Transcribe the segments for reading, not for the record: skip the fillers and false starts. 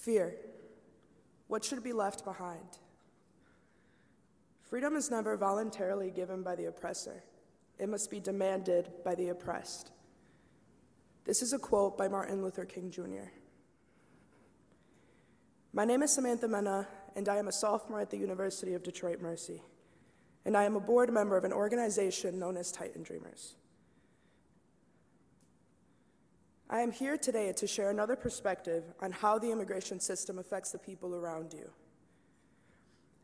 Fear. What should be left behind? Freedom is never voluntarily given by the oppressor. It must be demanded by the oppressed. This is a quote by Martin Luther King Jr. My name is Samantha Mena, and I am a sophomore at the University of Detroit Mercy, and I am a board member of an organization known as Titan Dreamers. I am here today to share another perspective on how the immigration system affects the people around you.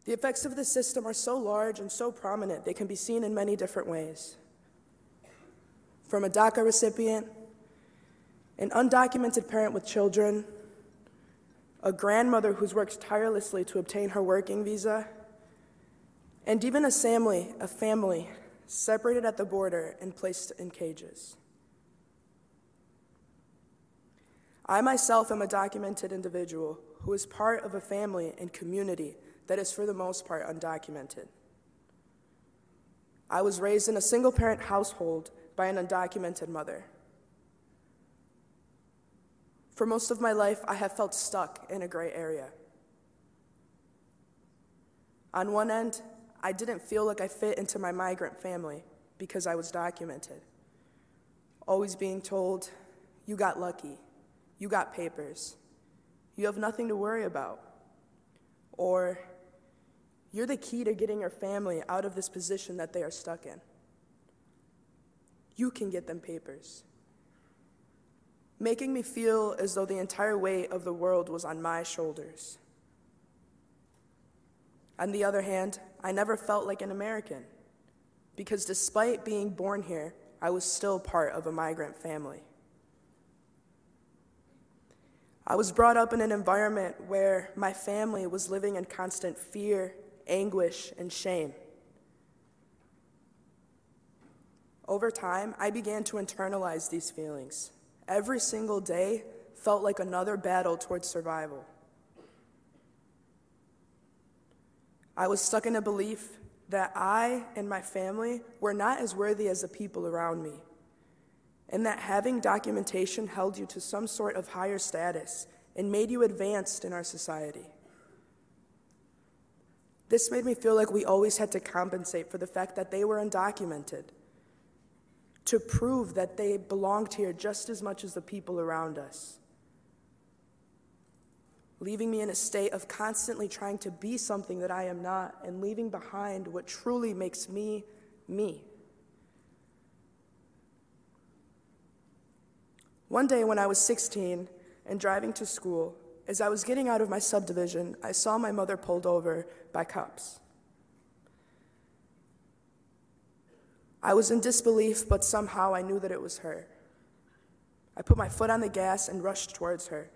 The effects of this system are so large and so prominent, they can be seen in many different ways. From a DACA recipient, an undocumented parent with children, a grandmother who's worked tirelessly to obtain her working visa, and even a family separated at the border and placed in cages. I myself am a documented individual who is part of a family and community that is for the most part undocumented. I was raised in a single-parent household by an undocumented mother. For most of my life, I have felt stuck in a gray area. On one end, I didn't feel like I fit into my migrant family because I was documented. Always being told, you got lucky, you got papers, you have nothing to worry about. Or, you're the key to getting your family out of this position that they are stuck in. You can get them papers. Making me feel as though the entire weight of the world was on my shoulders. On the other hand, I never felt like an American, because despite being born here, I was still part of a migrant family. I was brought up in an environment where my family was living in constant fear, anguish, and shame. Over time, I began to internalize these feelings. Every single day felt like another battle towards survival. I was stuck in a belief that I and my family were not as worthy as the people around me, and that having documentation held you to some sort of higher status and made you advanced in our society. This made me feel like we always had to compensate for the fact that they were undocumented, to prove that they belonged here just as much as the people around us, leaving me in a state of constantly trying to be something that I am not and leaving behind what truly makes me, me. One day when I was 16 and driving to school, as I was getting out of my subdivision, I saw my mother pulled over by cops. I was in disbelief, but somehow I knew that it was her. I put my foot on the gas and rushed towards her.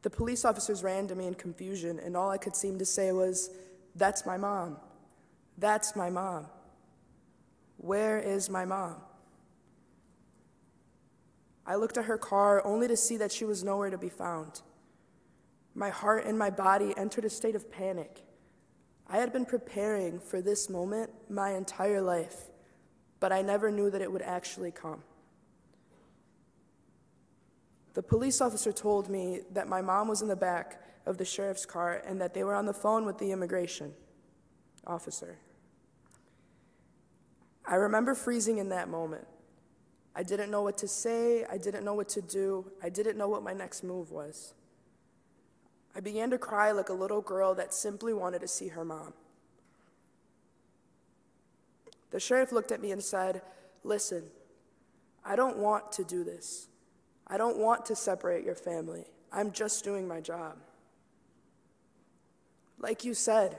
The police officers ran to me in confusion, and all I could seem to say was, "That's my mom. That's my mom. Where is my mom?" I looked at her car only to see that she was nowhere to be found. My heart and my body entered a state of panic. I had been preparing for this moment my entire life, but I never knew that it would actually come. The police officer told me that my mom was in the back of the sheriff's car and that they were on the phone with the immigration officer. I remember freezing in that moment. I didn't know what to say, I didn't know what to do, I didn't know what my next move was. I began to cry like a little girl that simply wanted to see her mom. The sheriff looked at me and said, "Listen, I don't want to do this. I don't want to separate your family. I'm just doing my job." Like you said,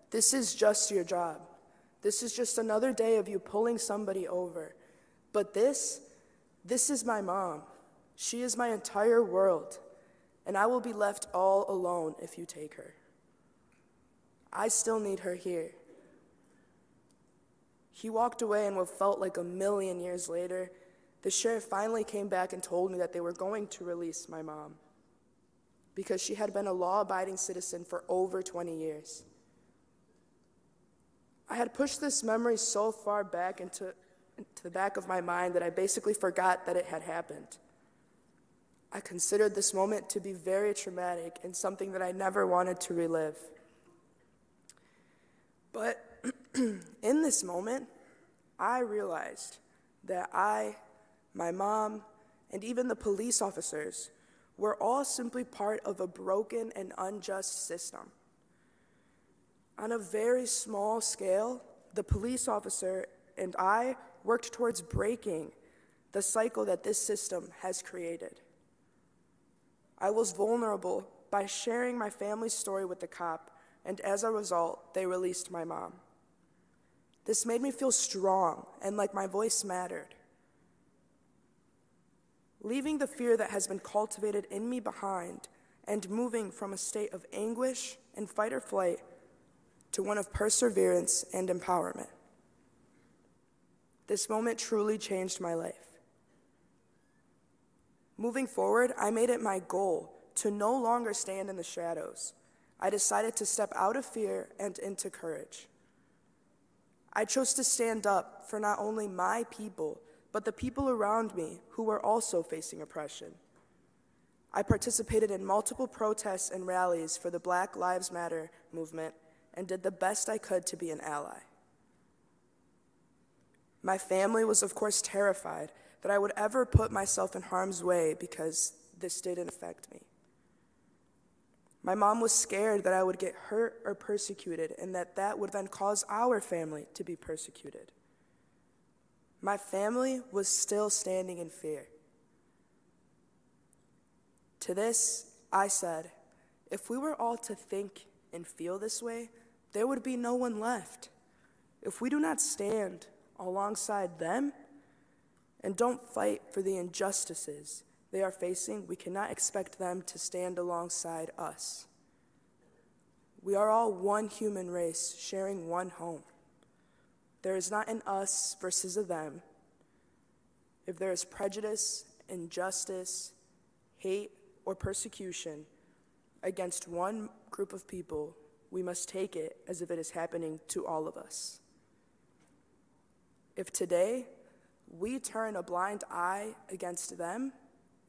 this is just your job. This is just another day of you pulling somebody over. But this is my mom. She is my entire world, and I will be left all alone if you take her. I still need her here. He walked away, and what felt like a million years later, the sheriff finally came back and told me that they were going to release my mom because she had been a law-abiding citizen for over 20 years. I had pushed this memory so far back into the back of my mind that I basically forgot that it had happened. I considered this moment to be very traumatic and something that I never wanted to relive. But in this moment, I realized that I, my mom, and even the police officers were all simply part of a broken and unjust system. On a very small scale, the police officer and I worked towards breaking the cycle that this system has created. I was vulnerable by sharing my family's story with the cop, and as a result, they released my mom. This made me feel strong and like my voice mattered. Leaving the fear that has been cultivated in me behind and moving from a state of anguish and fight or flight to one of perseverance and empowerment. This moment truly changed my life. Moving forward, I made it my goal to no longer stand in the shadows. I decided to step out of fear and into courage. I chose to stand up for not only my people, but the people around me who were also facing oppression. I participated in multiple protests and rallies for the Black Lives Matter movement and did the best I could to be an ally. My family was, of course, terrified that I would ever put myself in harm's way because this didn't affect me. My mom was scared that I would get hurt or persecuted and that would then cause our family to be persecuted. My family was still standing in fear. To this, I said, if we were all to think and feel this way, there would be no one left. If we do not stand alongside them and don't fight for the injustices they are facing, we cannot expect them to stand alongside us. We are all one human race sharing one home. There is not an us versus a them. If there is prejudice, injustice, hate, or persecution against one group of people, we must take it as if it is happening to all of us. If today we turn a blind eye against them,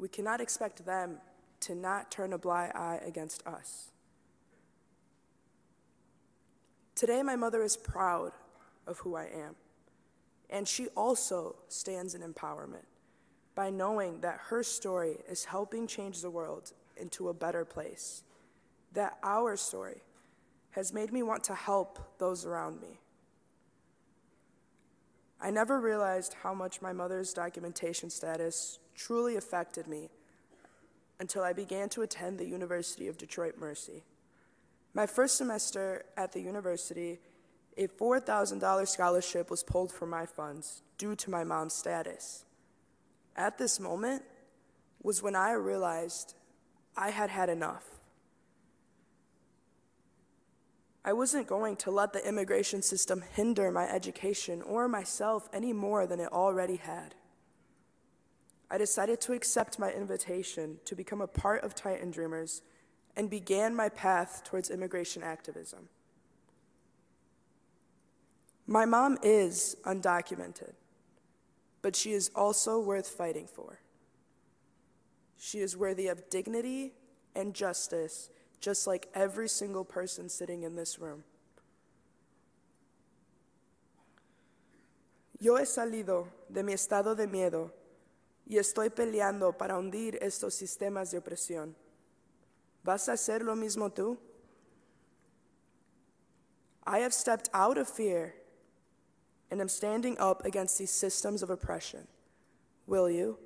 we cannot expect them to not turn a blind eye against us. Today, my mother is proud of who I am, and she also stands in empowerment by knowing that her story is helping change the world into a better place, that our story has made me want to help those around me. I never realized how much my mother's documentation status truly affected me until I began to attend the University of Detroit Mercy. My first semester at the university, a $4,000 scholarship was pulled from my funds due to my mom's status. At this moment was when I realized I had had enough. I wasn't going to let the immigration system hinder my education or myself any more than it already had. I decided to accept my invitation to become a part of Titan Dreamers and began my path towards immigration activism. My mom is undocumented, but she is also worth fighting for. She is worthy of dignity and justice, just like every single person sitting in this room. Yo he salido de mi estado de miedo y estoy peleando para hundir estos sistemas de opresión. ¿Vas a hacer lo mismo tú? I have stepped out of fear and am standing up against these systems of oppression. Will you?